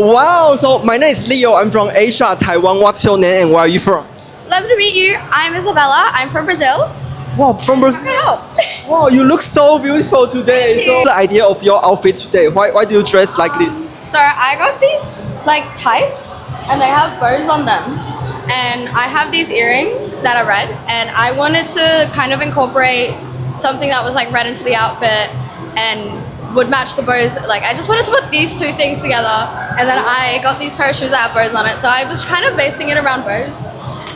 Wow, so my name is Leo. I'm from Asia, Taiwan. What's your name and where are you from? Lovely to meet you. I'm Isabella. I'm from Brazil. Wow, from Brazil. Can I help? Wow, you look so beautiful today. Thank So you. the idea of your outfit today, why do you dress like this? So I got these like tights and they have bows on them. And I have these earrings that are red and I wanted to kind of incorporate something that was like red into the outfit and would match the bows. Like I just wanted to put these two things together and then I got these pair of shoes that have bows on it. So I was kind of basing it around bows.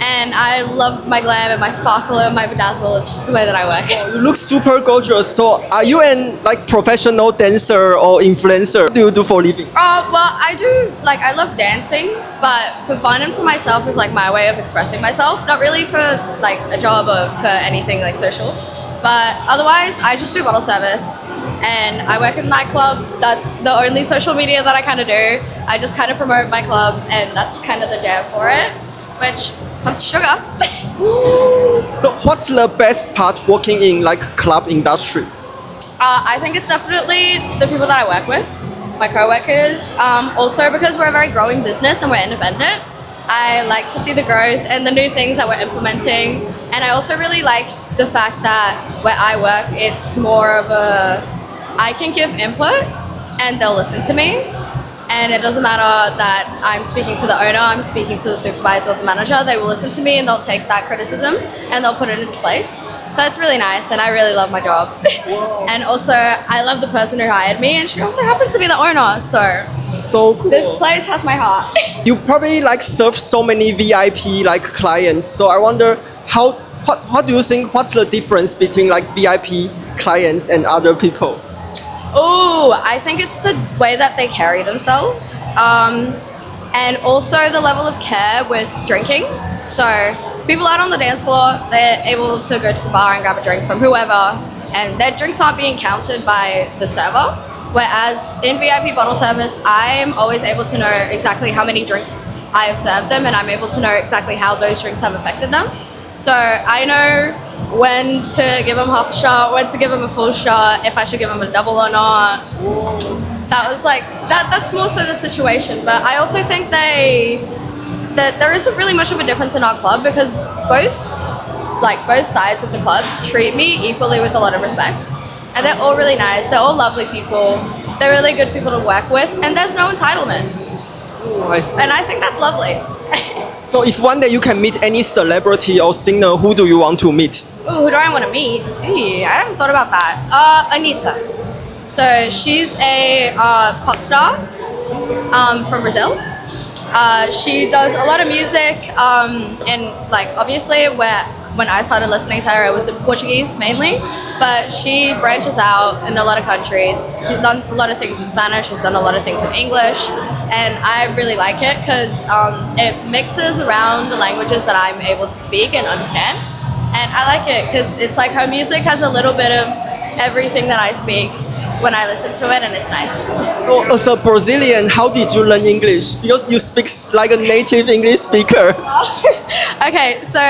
And I love my glam and my sparkle and my bedazzle. It's just the way that I work. You look super gorgeous. So are you an like professional dancer or influencer? What do you do for a living? Well, I love dancing, but for fun and for myself is like my way of expressing myself. Not really for like a job or for anything like social. But otherwise, I just do bottle service and I work in a nightclub. That's the only social media that I kind of do. I just kind of promote my club and that's kind of the jam for it, which comes sugar. So what's the best part working in like club industry? I think it's definitely the people that I work with, my co-workers. Also because we're a very growing business and we're independent, I like to see the growth and the new things that we're implementing. And I also really like the fact that where I work, it's more of I can give input and they'll listen to me. And it doesn't matter that I'm speaking to the owner, I'm speaking to the supervisor or the manager, they will listen to me and they'll take that criticism and they'll put it into place. So it's really nice and I really love my job. And also I love the person who hired me and she also happens to be the owner. So cool. This place has my heart. You probably like serve so many VIP like clients. So I wonder what do you think, what's the difference between like VIP clients and other people? Oh, I think it's the way that they carry themselves and also the level of care with drinking. So people out on the dance floor, they're able to go to the bar and grab a drink from whoever and their drinks aren't being counted by the server. Whereas in VIP bottle service, I'm always able to know exactly how many drinks I have served them and I'm able to know exactly how those drinks have affected them. So I know when to give them half a shot, when to give them a full shot, if I should give them a double or not. That was like, that's more so the situation. But I also think that there isn't really much of a difference in our club because both sides of the club treat me equally with a lot of respect. And they're all really nice, they're all lovely people, they're really good people to work with, and there's no entitlement. I see. And I think that's lovely. So if one day you can meet any celebrity or singer, who do you want to meet? Ooh, who do I want to meet? I haven't thought about that. Anita. So she's a pop star from Brazil. She does a lot of music and like obviously when I started listening to her, it was in Portuguese mainly, but she branches out in a lot of countries. She's done a lot of things in Spanish, she's done a lot of things in English, and I really like it because it mixes around the languages that I'm able to speak and understand. And I like it because it's like her music has a little bit of everything that I speak when I listen to it and it's nice. So as a Brazilian, how did you learn English? Because you speak like a native English speaker. Okay, so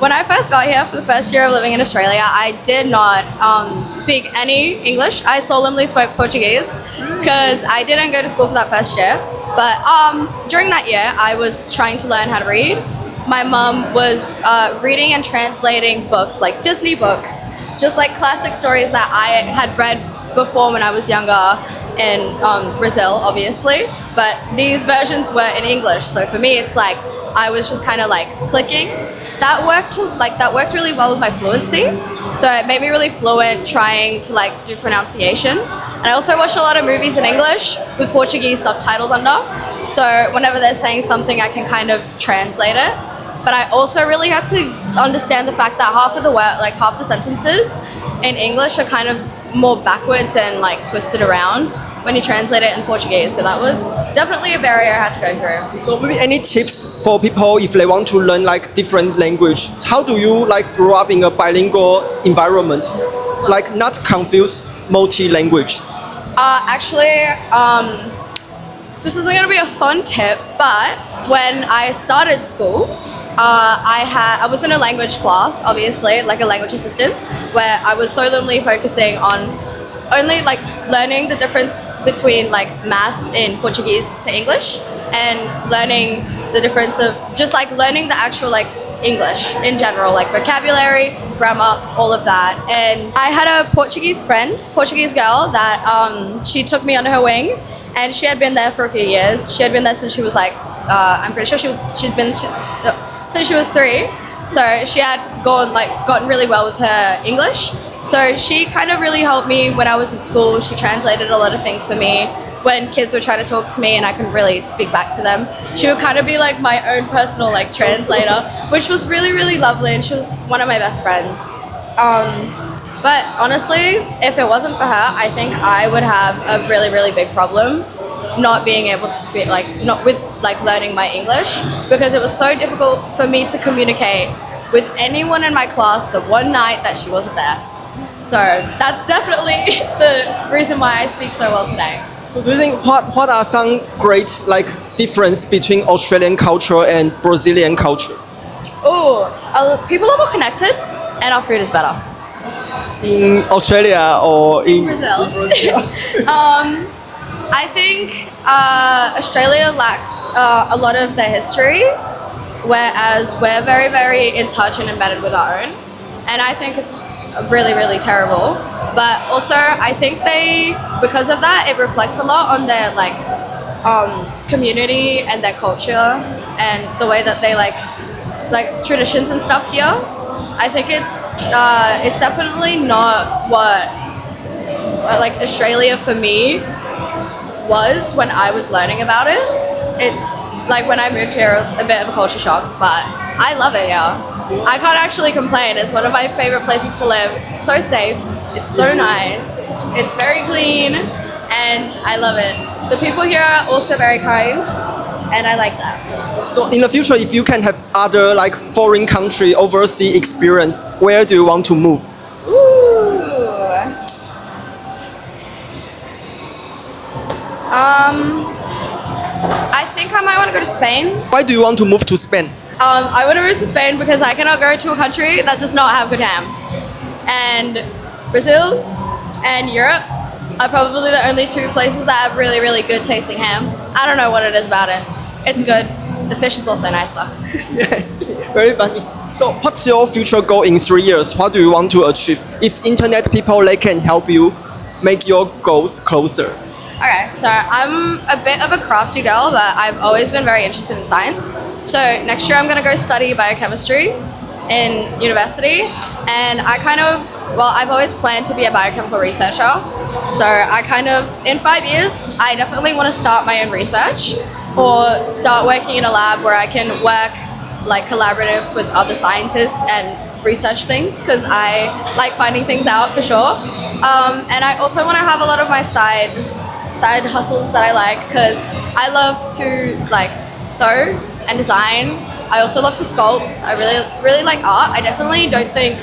when I first got here for the first year of living in Australia, I did not speak any English. I solemnly spoke Portuguese because I didn't go to school for that first year. But during that year, I was trying to learn how to read. My mum was reading and translating books, like Disney books, just like classic stories that I had read before when I was younger in Brazil, obviously. But these versions were in English. So for me, it's like I was just kind of like clicking. That worked really well with my fluency. So it made me really fluent trying to like do pronunciation. And I also watched a lot of movies in English with Portuguese subtitles under. So whenever they're saying something, I can kind of translate it. But I also really had to understand the fact that half the sentences in English are kind of more backwards and like twisted around when you translate it in Portuguese. So that was definitely a barrier I had to go through. So maybe any tips for people if they want to learn like different language? How do you like grow up in a bilingual environment? Like not confuse multi-language? This isn't going to be a fun tip, but when I started school, I was in a language class, obviously, like a language assistant, where I was solely focusing on only like learning the difference between like math in Portuguese to English, and learning the difference of just like learning the actual like English in general, like vocabulary, grammar, all of that. And I had a Portuguese girl that she took me under her wing, and she had been there for a few years. She had been there since she was like, I'm pretty sure she'd been since she was 3. So she had gotten really well with her English. So she kind of really helped me when I was in school. She translated a lot of things for me when kids were trying to talk to me and I couldn't really speak back to them. She would kind of be like my own personal like translator, which was really, really lovely, and she was one of my best friends. But honestly, if it wasn't for her, I think I would have a really, really big problem not being able to speak, like not with like learning my English, because it was so difficult for me to communicate with anyone in my class the one night that she wasn't there. So that's definitely the reason why I speak so well today. So do you think what are some great like difference between Australian culture and Brazilian culture? Oh, people are more connected and our food is better. In Australia or in Brazil. I think Australia lacks a lot of their history, whereas we're very, very in touch and embedded with our own. And I think it's really, really terrible. But also, I think because of that, it reflects a lot on their like community and their culture and the way that they like traditions and stuff here. I think it's definitely not what like Australia for me was when I was learning about it. It's like when I moved here, it was a bit of a culture shock, but I love it here. I can't actually complain. It's one of my favorite places to live. It's so safe. It's so nice. It's very clean, and I love it. The people here are also very kind, and I like that. So in the future, if you can have other like foreign country overseas experience, where do you want to move? I think I might want to go to Spain. Why do you want to move to Spain? I want to move to Spain because I cannot go to a country that does not have good ham. And Brazil and Europe are probably the only 2 places that have really, really good tasting ham. I don't know what it is about it. It's good. The fish is also nicer. Yes, very funny. So what's your future goal in 3 years? What do you want to achieve? If internet people, they can help you make your goals closer. Okay, so I'm a bit of a crafty girl, but I've always been very interested in science. So next year I'm going to go study biochemistry in university, and I've always planned to be a biochemical researcher. So in 5 years, I definitely want to start my own research or start working in a lab where I can work like collaborative with other scientists and research things, because I like finding things out for sure. And I also want to have a lot of my side hustles that I like, because I love to like sew and design. I also love to sculpt. I really, really like art. I definitely don't think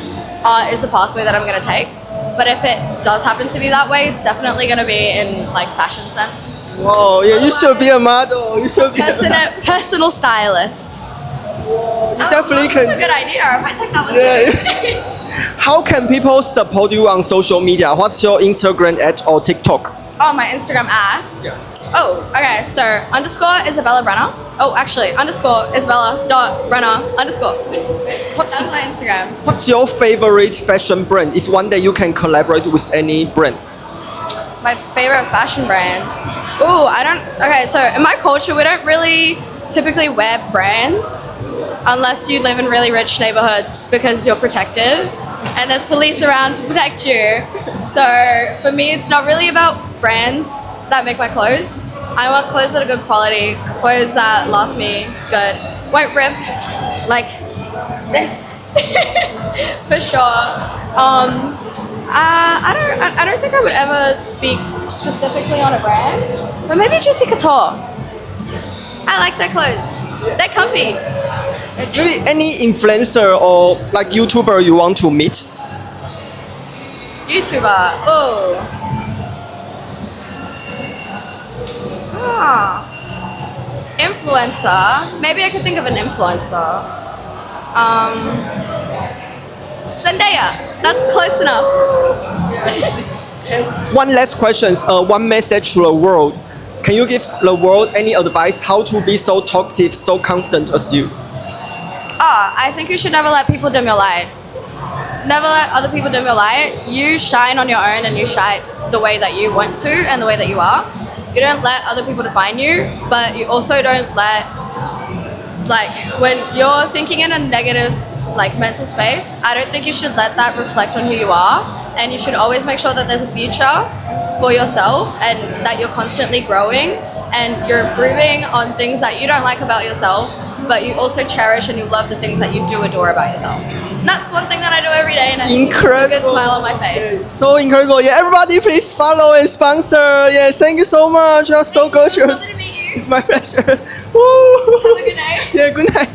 art is the pathway that I'm going to take, but if it does happen to be that way, it's definitely going to be in like fashion sense. Whoa, yeah, you should be a model. You should be personal stylist. You definitely can. That's a good idea. I might take that one too. How can people support you on social media? What's your Instagram @ or TikTok? Oh, my Instagram ad? Yeah. Oh, okay. So _Isabella Brenner. Oh, actually, _Isabella.Brenner_. That's my Instagram. What's your favorite fashion brand? If one day you can collaborate with any brand. My favorite fashion brand? Okay, so in my culture, we don't really typically wear brands unless you live in really rich neighborhoods, because you're protected and there's police around to protect you. So for me, it's not really about brands that make my clothes. I want clothes that are good quality, clothes that last me good, won't rip like this for sure. I don't think I would ever speak specifically on a brand, but maybe Juicy Couture. I like their clothes. They're comfy. Maybe any influencer or like YouTuber you want to meet? YouTuber. Influencer. Maybe I could think of an influencer. Zendaya. That's close enough. One last question, one message to the world. Can you give the world any advice how to be so talkative, so confident as you? I think you should never let people dim your light. Never let other people dim your light. You shine on your own and you shine the way that you want to and the way that you are. You don't let other people define you, but you also don't let, like, when you're thinking in a negative, like, mental space, I don't think you should let that reflect on who you are. And you should always make sure that there's a future for yourself and that you're constantly growing and you're improving on things that you don't like about yourself, but you also cherish and you love the things that you do adore about yourself. And that's one thing that I do every day, and I think it's a good smile on my face. So incredible. Yeah, everybody please follow and sponsor. Yeah, thank you so much. You're so gorgeous. Lovely to meet you. It's my pleasure. Have a good night. Yeah, good night.